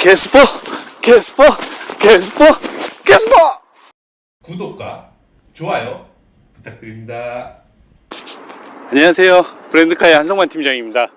캐스퍼 캐스퍼 캐스퍼 캐스퍼. 구독과 좋아요 부탁드립니다. 안녕하세요, 브랜드카의 한성만 팀장입니다.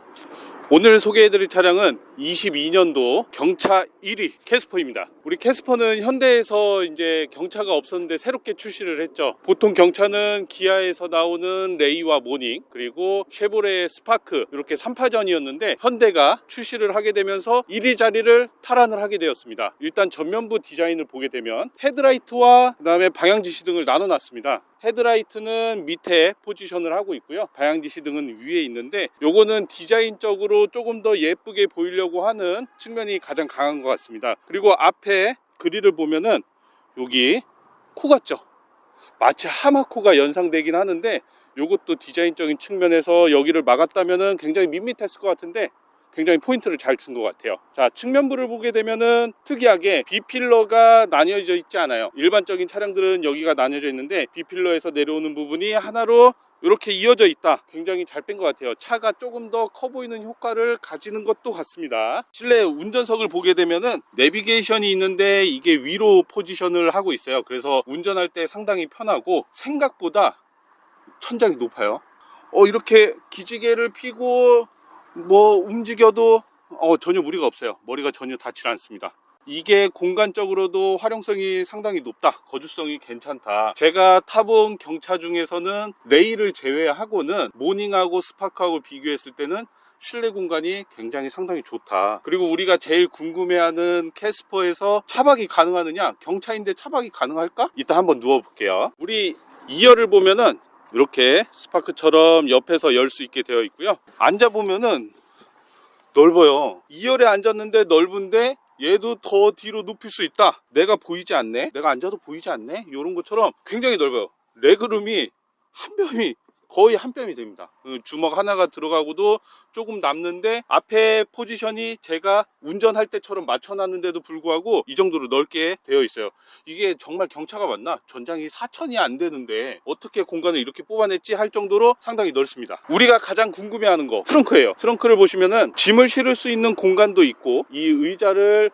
오늘 소개해드릴 차량은 22년도 경차 1위 캐스퍼입니다. 우리 캐스퍼는 현대에서 이제 경차가 없었는데 새롭게 출시를 했죠. 보통 경차는 기아에서 나오는 레이와 모닝, 그리고 쉐보레의 스파크, 이렇게 3파전이었는데 현대가 출시를 하게 되면서 1위 자리를 탈환을 하게 되었습니다. 일단 전면부 디자인을 보게 되면 헤드라이트와 그 다음에 방향지시등을 나눠놨습니다. 헤드라이트는 밑에 포지션을 하고 있고요, 방향지시등은 위에 있는데 요거는 디자인적으로 조금 더 예쁘게 보이려고 하는 측면이 가장 강한 것 같습니다. 그리고 앞에 그릴을 보면은 여기 코 같죠? 마치 하마코가 연상되긴 하는데 요것도 디자인적인 측면에서 여기를 막았다면은 굉장히 밋밋했을 것 같은데 굉장히 포인트를 잘 준 것 같아요. 자, 측면부를 보게 되면은 특이하게 B필러가 나뉘어져 있지 않아요. 일반적인 차량들은 여기가 나뉘어져 있는데 B필러에서 내려오는 부분이 하나로 이렇게 이어져 있다. 굉장히 잘 뺀 것 같아요. 차가 조금 더 커 보이는 효과를 가지는 것도 같습니다. 실내 운전석을 보게 되면은 내비게이션이 있는데 이게 위로 포지션을 하고 있어요. 그래서 운전할 때 상당히 편하고 생각보다 천장이 높아요. 이렇게 기지개를 펴고 움직여도 전혀 무리가 없어요. 머리가 전혀 닿지 않습니다. 이게 공간적으로도 활용성이 상당히 높다, 거주성이 괜찮다. 제가 타본 경차 중에서는 레이를 제외하고는 모닝하고 스파크하고 비교했을 때는 실내 공간이 굉장히 상당히 좋다. 그리고 우리가 제일 궁금해하는 캐스퍼에서 차박이 가능하느냐, 경차인데 차박이 가능할까? 이따 한번 누워볼게요. 우리 2열을 보면은 이렇게 스파크처럼 옆에서 열 수 있게 되어 있고요. 앉아보면은 넓어요. 2열에 앉았는데 넓은데 얘도 더 뒤로 눕힐 수 있다. 내가 보이지 않네? 내가 앉아도 보이지 않네? 이런 것처럼 굉장히 넓어요. 레그룸이 거의 한 뼘이 됩니다. 주먹 하나가 들어가고도 조금 남는데 앞에 포지션이 제가 운전할 때처럼 맞춰놨는데도 불구하고 이 정도로 넓게 되어 있어요. 이게 정말 경차가 맞나? 전장이 4천이 안 되는데 어떻게 공간을 이렇게 뽑아냈지 할 정도로 상당히 넓습니다. 우리가 가장 궁금해하는 거 트렁크예요. 트렁크를 보시면은 짐을 실을 수 있는 공간도 있고, 이 의자를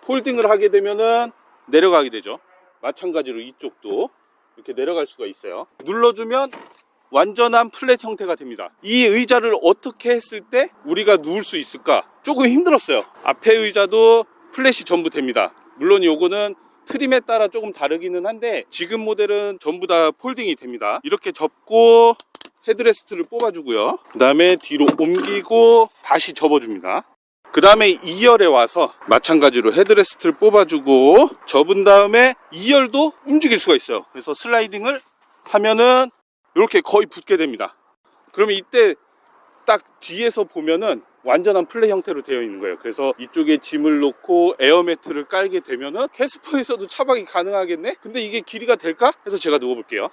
폴딩을 하게 되면은 내려가게 되죠. 마찬가지로 이쪽도 이렇게 내려갈 수가 있어요. 눌러주면 완전한 플랫 형태가 됩니다. 이 의자를 어떻게 했을 때 우리가 누울 수 있을까? 조금 힘들었어요. 앞에 의자도 플랫이 전부 됩니다. 물론 요거는 트림에 따라 조금 다르기는 한데 지금 모델은 전부 다 폴딩이 됩니다. 이렇게 접고 헤드레스트를 뽑아주고요, 그 다음에 뒤로 옮기고 다시 접어줍니다. 그 다음에 2열에 와서 마찬가지로 헤드레스트를 뽑아주고 접은 다음에 2열도 움직일 수가 있어요. 그래서 슬라이딩을 하면은 이렇게 거의 붙게 됩니다. 그러면 이때 딱 뒤에서 보면은 완전한 플랫 형태로 되어 있는 거예요. 그래서 이쪽에 짐을 놓고 에어매트를 깔게 되면은 캐스퍼에서도 차박이 가능하겠네? 근데 이게 길이가 될까? 해서 제가 누워볼게요.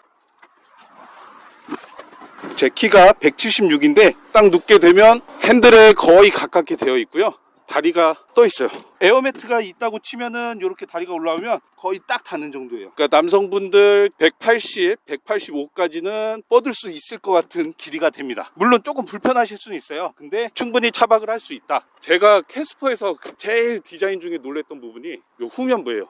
제 키가 176인데 딱 눕게 되면 핸들에 거의 가깝게 되어 있고요, 다리가 떠 있어요. 에어매트가 있다고 치면은 이렇게 다리가 올라오면 거의 딱 닿는 정도예요. 그러니까 남성분들 180, 185까지는 뻗을 수 있을 것 같은 길이가 됩니다. 물론 조금 불편하실 수는 있어요. 근데 충분히 차박을 할 수 있다. 제가 캐스퍼에서 제일 디자인 중에 놀랬던 부분이 이 후면부예요.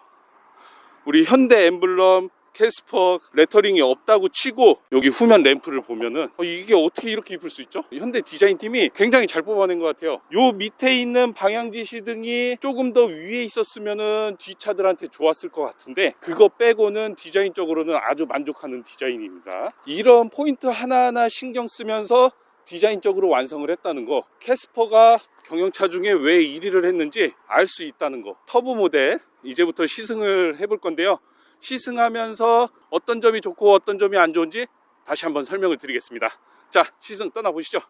우리 현대 엠블럼 캐스퍼 레터링이 없다고 치고 여기 후면 램프를 보면은 이게 어떻게 이렇게 이쁠 수 있죠? 현대 디자인팀이 굉장히 잘 뽑아낸 것 같아요. 요 밑에 있는 방향지시등이 조금 더 위에 있었으면은 뒷차들한테 좋았을 것 같은데 그거 빼고는 디자인적으로는 아주 만족하는 디자인입니다. 이런 포인트 하나하나 신경 쓰면서 디자인적으로 완성을 했다는 거, 캐스퍼가 경영차 중에 왜 1위를 했는지 알 수 있다는 거. 터보 모델 이제부터 시승을 해볼 건데요, 시승하면서 어떤 점이 좋고 어떤 점이 안 좋은지 다시 한번 설명을 드리겠습니다. 자, 시승 떠나보시죠.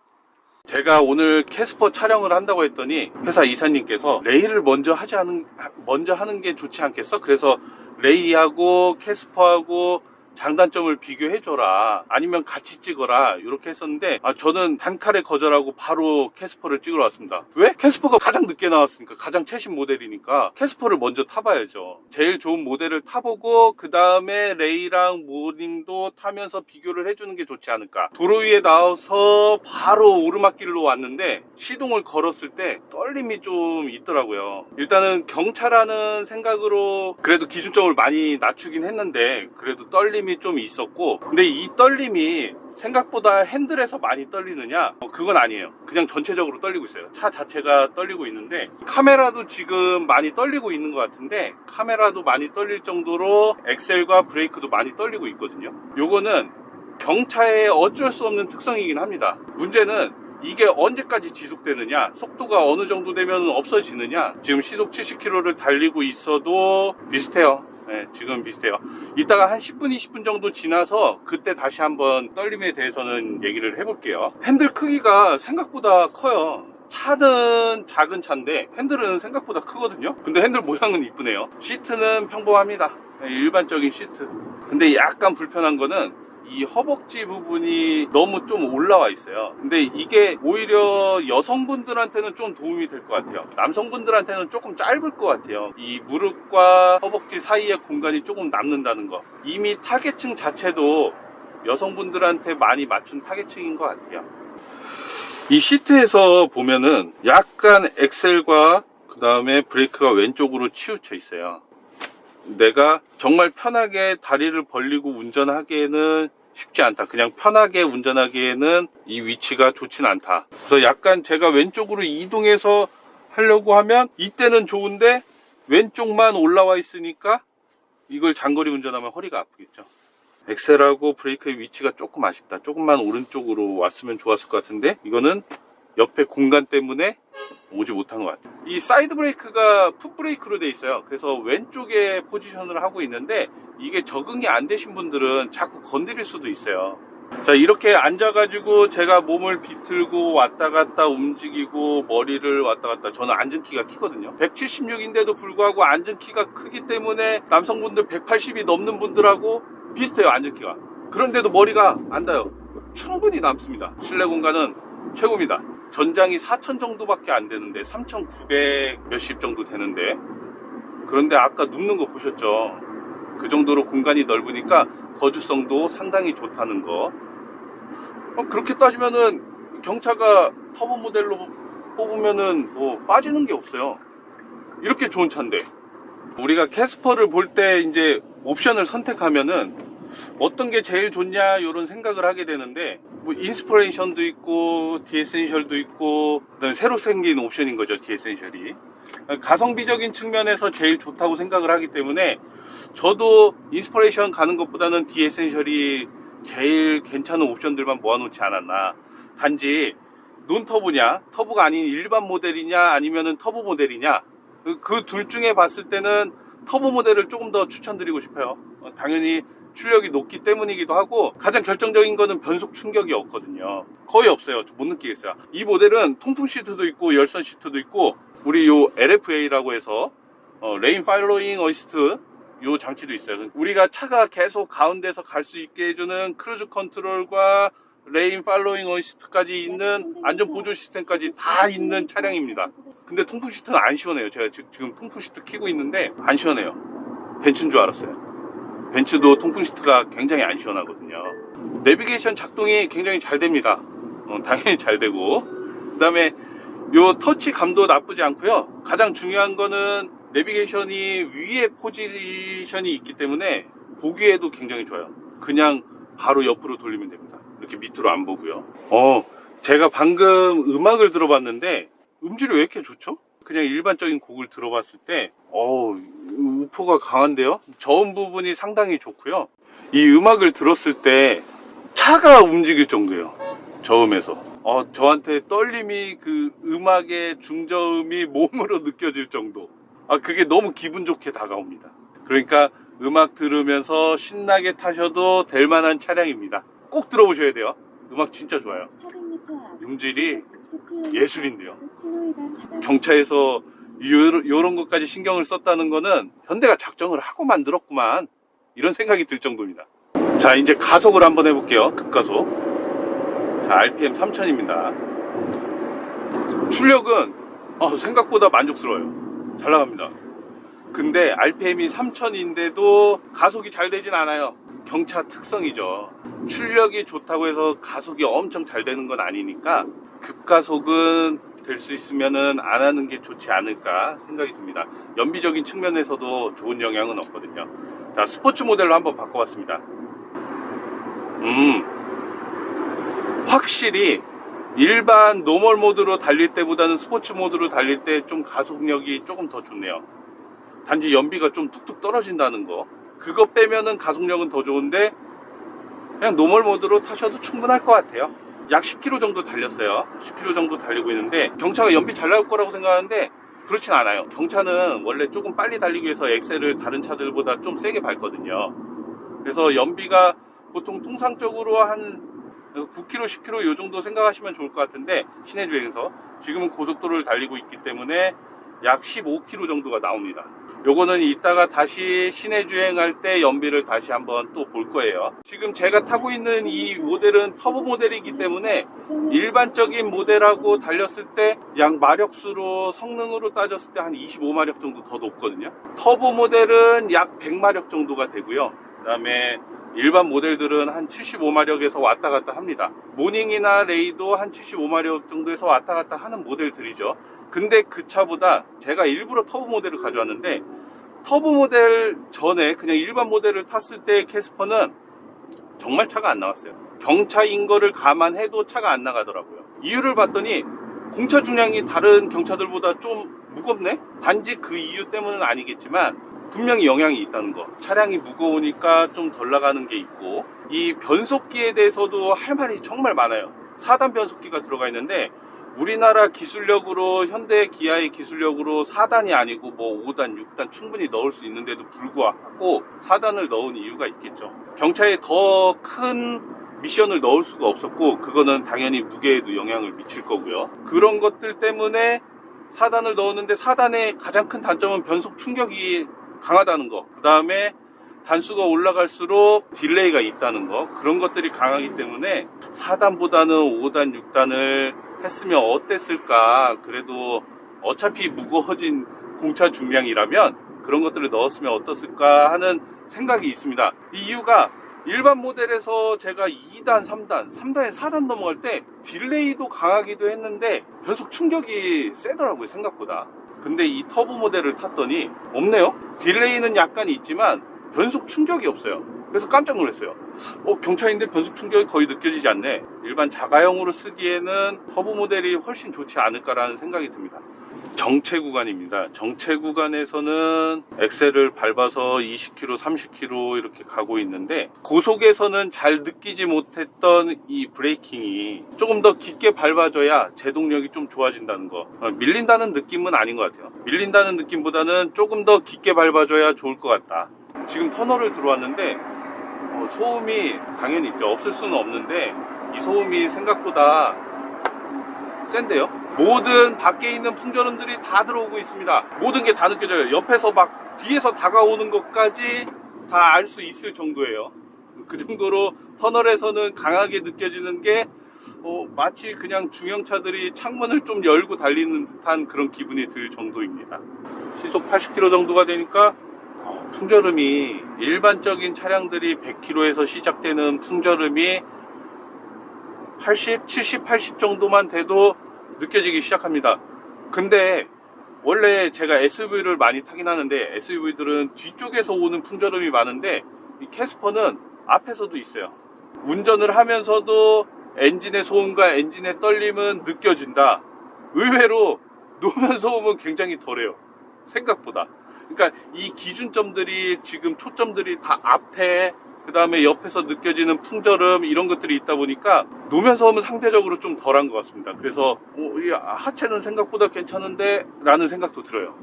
제가 오늘 캐스퍼 촬영을 한다고 했더니 회사 이사님께서 레이를 먼저 하는 게 좋지 않겠어? 그래서 레이하고 캐스퍼하고 장단점을 비교해줘라, 아니면 같이 찍어라, 이렇게 했었는데 저는 단칼에 거절하고 바로 캐스퍼를 찍으러 왔습니다. 왜? 캐스퍼가 가장 늦게 나왔으니까, 가장 최신 모델이니까 캐스퍼를 먼저 타봐야죠. 제일 좋은 모델을 타보고 그 다음에 레이랑 모닝도 타면서 비교를 해주는 게 좋지 않을까. 도로 위에 나와서 바로 오르막길로 왔는데 시동을 걸었을 때 떨림이 좀 있더라고요. 일단은 경차라는 생각으로 그래도 기준점을 많이 낮추긴 했는데 그래도 떨림이 좀 있었고, 근데 이 떨림이 생각보다 핸들에서 많이 떨리느냐? 그건 아니에요. 그냥 전체적으로 떨리고 있어요. 차 자체가 떨리고 있는데, 카메라도 지금 많이 떨리고 있는 것 같은데, 카메라도 많이 떨릴 정도로 엑셀과 브레이크도 많이 떨리고 있거든요. 요거는 경차의 어쩔 수 없는 특성이긴 합니다. 문제는 이게 언제까지 지속되느냐, 속도가 어느 정도 되면 없어지느냐. 지금 시속 70km를 달리고 있어도 비슷해요. 네, 지금 비슷해요. 이따가 한 10분, 20분 정도 지나서 그때 다시 한번 떨림에 대해서는 얘기를 해볼게요. 핸들 크기가 생각보다 커요. 차는 작은 차인데 핸들은 생각보다 크거든요. 근데 핸들 모양은 이쁘네요. 시트는 평범합니다. 네, 일반적인 시트. 근데 약간 불편한 거는 이 허벅지 부분이 너무 좀 올라와 있어요. 근데 이게 오히려 여성분들한테는 좀 도움이 될 것 같아요. 남성분들한테는 조금 짧을 것 같아요. 이 무릎과 허벅지 사이의 공간이 조금 남는다는 거. 이미 타겟층 자체도 여성분들한테 많이 맞춘 타겟층인 것 같아요. 이 시트에서 보면은 약간 엑셀과 그 다음에 브레이크가 왼쪽으로 치우쳐 있어요. 내가 정말 편하게 다리를 벌리고 운전하기에는 쉽지 않다. 그냥 편하게 운전하기에는 이 위치가 좋진 않다. 그래서 약간 제가 왼쪽으로 이동해서 하려고 하면 이때는 좋은데 왼쪽만 올라와 있으니까 이걸 장거리 운전하면 허리가 아프겠죠. 엑셀하고 브레이크의 위치가 조금 아쉽다. 조금만 오른쪽으로 왔으면 좋았을 것 같은데 이거는 옆에 공간 때문에 오지 못한 것 같아요. 이 사이드 브레이크가 풋 브레이크로 돼 있어요. 그래서 왼쪽에 포지션을 하고 있는데 이게 적응이 안 되신 분들은 자꾸 건드릴 수도 있어요. 자, 이렇게 앉아가지고 제가 몸을 비틀고 왔다 갔다 움직이고 머리를 왔다 갔다, 저는 앉은 키가 크거든요. 176인데도 불구하고 앉은 키가 크기 때문에 남성분들 180이 넘는 분들하고 비슷해요, 앉은 키가. 그런데도 머리가 안 닿아요. 충분히 남습니다. 실내 공간은 최고입니다. 전장이 4,000 정도밖에 안 되는데 3,900 몇십 정도 되는데, 그런데 아까 눕는 거 보셨죠? 그 정도로 공간이 넓으니까 거주성도 상당히 좋다는 거. 그렇게 따지면은 경차가 터보 모델로 뽑으면은 뭐 빠지는 게 없어요. 이렇게 좋은 차인데. 우리가 캐스퍼를 볼 때 이제 옵션을 선택하면은 어떤 게 제일 좋냐 이런 생각을 하게 되는데, 뭐 인스피레이션도 있고 디에센셜도 있고, 그다음에 새로 생긴 옵션인 거죠, 디에센셜이. 가성비적인 측면에서 제일 좋다고 생각을 하기 때문에 저도 인스피레이션 가는 것보다는 디에센셜이 제일 괜찮은 옵션들만 모아놓지 않았나. 단지 논터보냐, 터보가 아닌 일반 모델이냐, 아니면은 터보 모델이냐, 그 둘 중에 봤을 때는 터보 모델을 조금 더 추천드리고 싶어요. 당연히 출력이 높기 때문이기도 하고, 가장 결정적인 거는 변속 충격이 없거든요. 거의 없어요. 못 느끼겠어요. 이 모델은 통풍 시트도 있고 열선 시트도 있고, 우리 요 LFA라고 해서 레인 팔로잉 어시스트 요 장치도 있어요. 우리가 차가 계속 가운데서 갈 수 있게 해주는 크루즈 컨트롤과 레인 팔로잉 어시스트까지 있는 안전 보조 시스템까지 다 있는 차량입니다. 근데 통풍 시트는 안 시원해요. 제가 지금 통풍 시트 켜고 있는데 안 시원해요. 벤츠인 줄 알았어요. 벤츠도 통풍 시트가 굉장히 안 시원하거든요. 내비게이션 작동이 굉장히 잘 됩니다. 당연히 잘 되고, 그 다음에 요 터치 감도 나쁘지 않고요. 가장 중요한 거는 내비게이션이 위에 포지션이 있기 때문에 보기에도 굉장히 좋아요. 그냥 바로 옆으로 돌리면 됩니다. 이렇게 밑으로 안 보고요. 제가 방금 음악을 들어봤는데 음질이 왜 이렇게 좋죠? 그냥 일반적인 곡을 들어봤을 때 우퍼가 강한데요? 저음 부분이 상당히 좋고요. 이 음악을 들었을 때 차가 움직일 정도예요. 저음에서 저한테 떨림이, 그 음악의 중저음이 몸으로 느껴질 정도. 그게 너무 기분 좋게 다가옵니다. 그러니까 음악 들으면서 신나게 타셔도 될 만한 차량입니다. 꼭 들어보셔야 돼요. 음악 진짜 좋아요. 음질이 예술인데요. 경차에서 요런 것까지 신경을 썼다는 거는 현대가 작정을 하고 만들었구만, 이런 생각이 들 정도입니다. 자, 이제 가속을 한번 해볼게요. 급가속. 자, RPM 3000입니다. 출력은 생각보다 만족스러워요. 잘 나갑니다. 근데 RPM이 3000인데도 가속이 잘 되진 않아요. 경차 특성이죠. 출력이 좋다고 해서 가속이 엄청 잘 되는 건 아니니까 급가속은 될 수 있으면은 안 하는 게 좋지 않을까 생각이 듭니다. 연비적인 측면에서도 좋은 영향은 없거든요. 자, 스포츠 모델로 한번 바꿔봤습니다. 확실히 일반 노멀 모드로 달릴 때보다는 스포츠 모드로 달릴 때 좀 가속력이 조금 더 좋네요. 단지 연비가 좀 뚝뚝 떨어진다는 거, 그거 빼면은 가속력은 더 좋은데 그냥 노멀 모드로 타셔도 충분할 것 같아요. 약 10km 정도 달렸어요. 10km 정도 달리고 있는데 경차가 연비 잘 나올 거라고 생각하는데 그렇진 않아요. 경차는 원래 조금 빨리 달리기 위해서 엑셀을 다른 차들보다 좀 세게 밟거든요. 그래서 연비가 보통 통상적으로 한 9km, 10km 이 정도 생각하시면 좋을 것 같은데, 시내 주행에서 지금은 고속도로를 달리고 있기 때문에 약 15km 정도가 나옵니다. 요거는 이따가 다시 시내 주행할 때 연비를 다시 한번 또 볼 거예요. 지금 제가 타고 있는 이 모델은 터보 모델이기 때문에 일반적인 모델하고 달렸을 때 약 마력수로, 성능으로 따졌을 때 한 25마력 정도 더 높거든요. 터보 모델은 약 100마력 정도가 되고요. 그 다음에 일반 모델들은 한 75마력에서 왔다 갔다 합니다. 모닝이나 레이도 한 75마력 정도에서 왔다 갔다 하는 모델들이죠. 근데 그 차보다 제가 일부러 터보 모델을 가져왔는데, 터보 모델 전에 그냥 일반 모델을 탔을 때 캐스퍼는 정말 차가 안 나왔어요. 경차인 거를 감안해도 차가 안 나가더라고요. 이유를 봤더니 공차 중량이 다른 경차들보다 좀 무겁네? 단지 그 이유 때문은 아니겠지만 분명히 영향이 있다는 거. 차량이 무거우니까 좀 덜 나가는 게 있고, 이 변속기에 대해서도 할 말이 정말 많아요. 4단 변속기가 들어가 있는데 우리나라 기술력으로, 현대 기아의 기술력으로 4단이 아니고 뭐 5단, 6단 충분히 넣을 수 있는데도 불구하고 4단을 넣은 이유가 있겠죠. 경차에 더 큰 미션을 넣을 수가 없었고, 그거는 당연히 무게에도 영향을 미칠 거고요. 그런 것들 때문에 4단을 넣었는데, 4단의 가장 큰 단점은 변속 충격이 강하다는 거, 그 다음에 단수가 올라갈수록 딜레이가 있다는 거, 그런 것들이 강하기 때문에 4단보다는 5단, 6단을 했으면 어땠을까. 그래도 어차피 무거워진 공차 중량이라면 그런 것들을 넣었으면 어떻을까 하는 생각이 있습니다. 이 이유가 일반 모델에서 제가 2단, 3단에 4단 넘어갈 때 딜레이도 강하기도 했는데 변속 충격이 세더라고요, 생각보다. 근데 이 터보 모델을 탔더니 없네요. 딜레이는 약간 있지만 변속 충격이 없어요. 그래서 깜짝 놀랐어요. 경차인데 변속 충격이 거의 느껴지지 않네. 일반 자가용으로 쓰기에는 터보 모델이 훨씬 좋지 않을까라는 생각이 듭니다. 정체 구간입니다. 정체 구간에서는 엑셀을 밟아서 20km, 30km 이렇게 가고 있는데, 고속에서는 잘 느끼지 못했던 이 브레이킹이 조금 더 깊게 밟아줘야 제동력이 좀 좋아진다는 거. 밀린다는 느낌은 아닌 것 같아요. 밀린다는 느낌보다는 조금 더 깊게 밟아줘야 좋을 것 같다. 지금 터널을 들어왔는데 소음이 당연히 있죠. 없을 수는 없는데 이 소음이 생각보다 센데요. 모든 밖에 있는 풍절음들이 다 들어오고 있습니다. 모든 게 다 느껴져요. 옆에서 막 뒤에서 다가오는 것까지 다 알 수 있을 정도예요. 그 정도로 터널에서는 강하게 느껴지는 게 마치 그냥 중형차들이 창문을 좀 열고 달리는 듯한 그런 기분이 들 정도입니다. 시속 80km 정도가 되니까 풍절음이, 일반적인 차량들이 100km에서 시작되는 풍절음이 80, 70, 80 정도만 돼도 느껴지기 시작합니다. 근데 원래 제가 SUV를 많이 타긴 하는데 SUV들은 뒤쪽에서 오는 풍절음이 많은데 이 캐스퍼는 앞에서도 있어요. 운전을 하면서도 엔진의 소음과 엔진의 떨림은 느껴진다. 의외로 노면 소음은 굉장히 덜해요, 생각보다. 그러니까 이 기준점들이, 지금 초점들이 다 앞에, 그 다음에 옆에서 느껴지는 풍절음, 이런 것들이 있다 보니까 노면 소음은 상대적으로 좀 덜한 것 같습니다. 그래서 이 하체는 생각보다 괜찮은데 라는 생각도 들어요.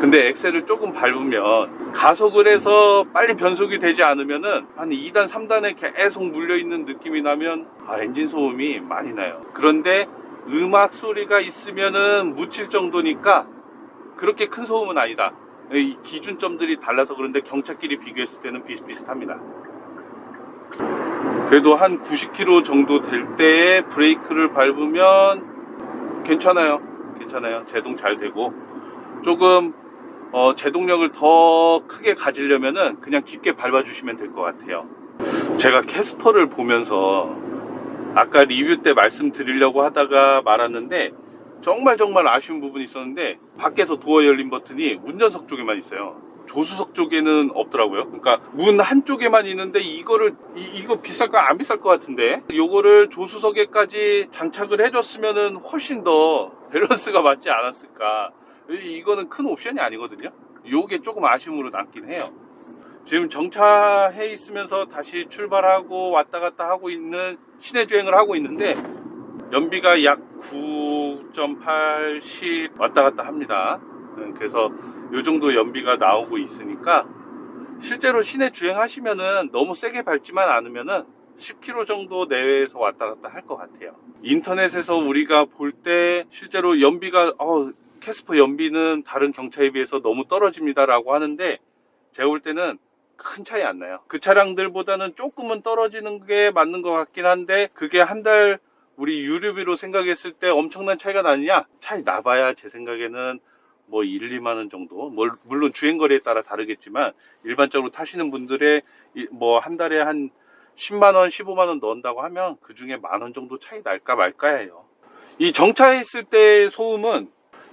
근데 엑셀을 조금 밟으면, 가속을 해서 빨리 변속이 되지 않으면은 한 2단, 3단에 계속 물려있는 느낌이 나면 엔진 소음이 많이 나요. 그런데 음악 소리가 있으면은 묻힐 정도니까 그렇게 큰 소음은 아니다. 이 기준점들이 달라서 그런데 경차끼리 비교했을 때는 비슷비슷합니다. 그래도 한 90km 정도 될 때에 브레이크를 밟으면 괜찮아요. 제동 잘 되고, 조금 제동력을 더 크게 가지려면은 그냥 깊게 밟아주시면 될 것 같아요. 제가 캐스퍼를 보면서 아까 리뷰 때 말씀드리려고 하다가 말았는데, 정말 아쉬운 부분이 있었는데, 밖에서 도어 열림 버튼이 운전석 쪽에만 있어요. 조수석 쪽에는 없더라고요. 그러니까 문 한쪽에만 있는데, 이거 비쌀까 안 비쌀 것 같은데, 요거를 조수석에까지 장착을 해줬으면은 훨씬 더 밸런스가 맞지 않았을까. 이거는 큰 옵션이 아니거든요. 요게 조금 아쉬움으로 남긴 해요. 지금 정차해 있으면서 다시 출발하고 왔다 갔다 하고 있는 시내 주행을 하고 있는데, 연비가 약 9.8, 10 왔다 갔다 합니다. 그래서 요 정도 연비가 나오고 있으니까, 실제로 시내 주행하시면은 너무 세게 밟지만 않으면은 10km 정도 내외에서 왔다 갔다 할 것 같아요. 인터넷에서 우리가 볼 때 실제로 연비가 캐스퍼 연비는 다른 경차에 비해서 너무 떨어집니다 라고 하는데, 제가 볼 때는 큰 차이 안 나요. 그 차량들보다는 조금은 떨어지는 게 맞는 것 같긴 한데, 그게 한 달 우리 유류비로 생각했을 때 엄청난 차이가 나느냐? 차이 나봐야 제 생각에는 뭐 1, 2만 원 정도, 물론 주행거리에 따라 다르겠지만, 일반적으로 타시는 분들의 뭐 한 달에 한 10만 원, 15만 원 넣는다고 하면 그 중에 만 원 정도 차이 날까 말까예요. 이 정차했을 때 소음은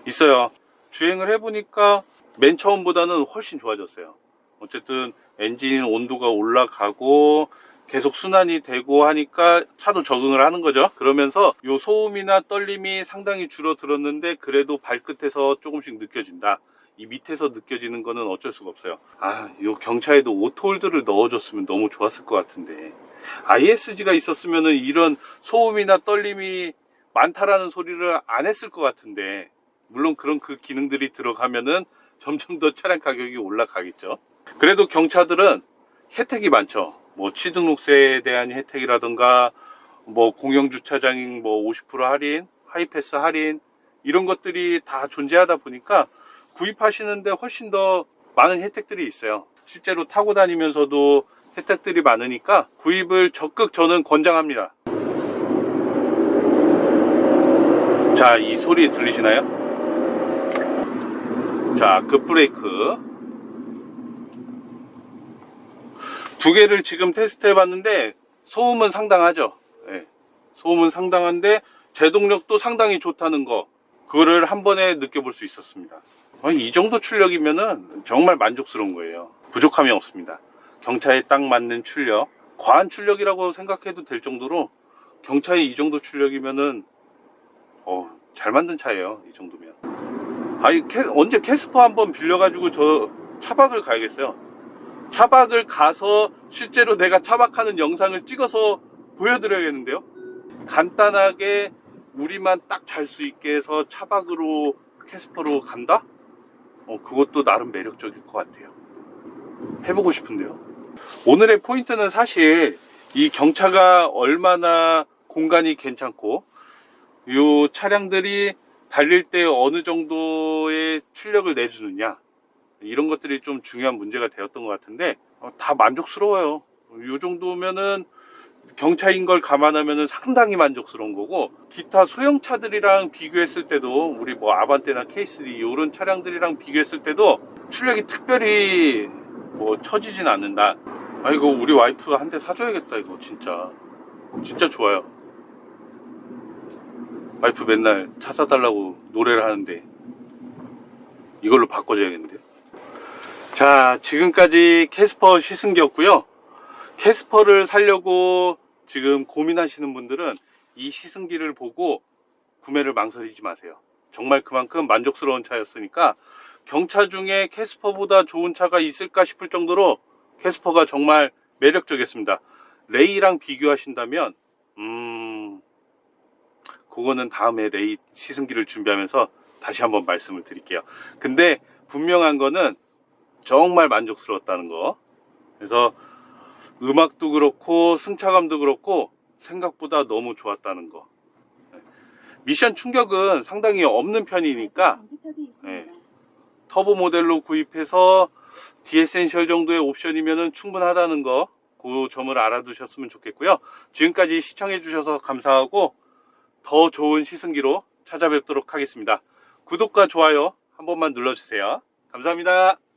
있어요. 주행을 해보니까 맨 처음보다는 훨씬 좋아졌어요. 어쨌든 엔진 온도가 올라가고 계속 순환이 되고 하니까 차도 적응을 하는 거죠. 그러면서 요 소음이나 떨림이 상당히 줄어들었는데, 그래도 발끝에서 조금씩 느껴진다. 이 밑에서 느껴지는 거는 어쩔 수가 없어요. 요 경차에도 오토홀드를 넣어줬으면 너무 좋았을 것 같은데, ISG가 있었으면은 이런 소음이나 떨림이 많다라는 소리를 안 했을 것 같은데, 물론 그런 그 기능들이 들어가면은 점점 더 차량 가격이 올라가겠죠. 그래도 경차들은 혜택이 많죠. 뭐 취등록세에 대한 혜택이라든가, 뭐 공영주차장 뭐 50% 할인, 하이패스 할인, 이런 것들이 다 존재하다 보니까 구입하시는데 훨씬 더 많은 혜택들이 있어요. 실제로 타고 다니면서도 혜택들이 많으니까 구입을 적극 저는 권장합니다. 자, 이 소리 들리시나요? 자, 급브레이크 두 개를 지금 테스트 해봤는데, 소음은 상당하죠. 소음은 상당한데 제동력도 상당히 좋다는 거, 그거를 한 번에 느껴볼 수 있었습니다. 이 정도 출력이면은 정말 만족스러운 거예요. 부족함이 없습니다. 경차에 딱 맞는 출력, 과한 출력이라고 생각해도 될 정도로, 경차에 이 정도 출력이면은 잘 만든 차예요. 이 정도면. 언제 캐스퍼 한번 빌려가지고 저 차박을 가야겠어요. 차박을 가서 실제로 내가 차박하는 영상을 찍어서 보여드려야겠는데요. 간단하게 우리만 딱 잘 수 있게 해서 차박으로 캐스퍼로 간다? 그것도 나름 매력적일 것 같아요. 해보고 싶은데요. 오늘의 포인트는 사실 이 경차가 얼마나 공간이 괜찮고, 이 차량들이 달릴 때 어느 정도의 출력을 내주느냐, 이런 것들이 좀 중요한 문제가 되었던 것 같은데, 다 만족스러워요. 이 정도면은 경차인 걸 감안하면은 상당히 만족스러운 거고, 기타 소형차들이랑 비교했을 때도, 우리 뭐 아반떼나 K3 이런 차량들이랑 비교했을 때도 출력이 특별히 뭐 처지진 않는다. 이거 우리 와이프가 한 대 사줘야겠다. 이거 진짜 좋아요. 와이프 맨날 차 사달라고 노래를 하는데 이걸로 바꿔줘야겠는데요. 자, 지금까지 캐스퍼 시승기였고요. 캐스퍼를 사려고 지금 고민하시는 분들은 이 시승기를 보고 구매를 망설이지 마세요. 정말 그만큼 만족스러운 차였으니까, 경차 중에 캐스퍼보다 좋은 차가 있을까 싶을 정도로 캐스퍼가 정말 매력적이었습니다. 레이랑 비교하신다면 그거는 다음에 레이 시승기를 준비하면서 다시 한번 말씀을 드릴게요. 근데 분명한 거는 정말 만족스러웠다는 거. 그래서 음악도 그렇고 승차감도 그렇고 생각보다 너무 좋았다는 거. 미션 충격은 상당히 없는 편이니까, 터보 모델로 구입해서 디에센셜 정도의 옵션이면 충분하다는 거 그 점을 알아두셨으면 좋겠고요. 지금까지 시청해 주셔서 감사하고 더 좋은 시승기로 찾아뵙도록 하겠습니다. 구독과 좋아요 한 번만 눌러주세요. 감사합니다.